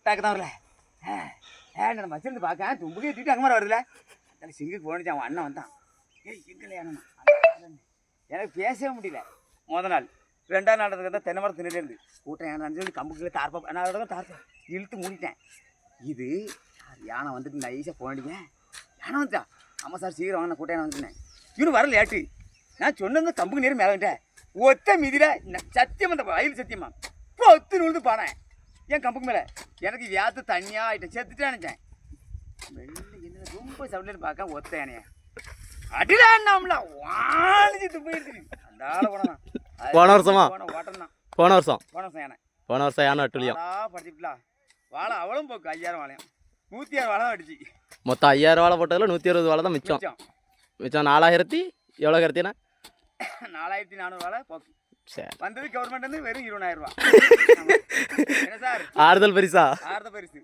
attack தான் வரல நான் வச்சிருந்து பார்க்க தும்புக்கே தூக்கிட்டு அங்கே மாதிரி வருதுல அதில் சிங்குக்கு போனிச்சு அவன் அண்ணன் வந்தான் ஏய் எங்களை அண்ணன் எனக்கு பேசவே முடியல முத நாள் 2ஆம் நாள் தான் தென்னை மரம் தின்னுட்டே இருந்து கூட்டம் ஏன்னு சொல்லி கம்புக்குள்ளே தார்ப்பா நான் அதோட தார்ப்பா இழுத்து மூடிட்டேன் இது யானை வந்துட்டு நைஸாக போனடிங்க யானை வந்துச்சா ஆமாம் சார் சீக்கிரம் வாங்க நான் கூட்டம் யானை வந்துட்டேன் இவனு வர லேட்டு நான் சொன்னது கம்புக்கு நேரம் மேலே வந்துட்டேன் ஒத்த மிதியில் சத்தியம் அந்த வயல் சத்தியமா இப்போ ஒத்து நுழுந்து பானேன் என் கம்புக்கு மேலே எனக்கு வியாத்து தனியாக ஆகிட்டேன் செத்துட்டேன் நினச்சேன் வெள்ளை என்ன ரொம்ப சவுண்ட்லேருந்து பார்க்க ஒத்த யானையா அடிடாண்ணாம்ல வாழிச்சு போயிடுச்சு அந்த ஆளை போனதான் போன வருஷமா ஓட்டம் தான் போன வருஷம் யானை போன வருஷம் யானை அட்டுலியும் படிச்சுக்கலாம் வாழை அவளும் போக்கு 5000 வாழையும் 106 வாழை தான் அடிச்சு மொத்தம் 5000 வாழை போட்டதில் 160 வாழை தான் மிச்சம் மிச்சம் 4000 எவ்வளோ கருத்தினா 4400 வாழை போக்கு சரி வந்தது கவர்மெண்ட் வந்து வெறும் 20000 ரூபா என்ன சார் ஆறுதல் பரிசா பரிசு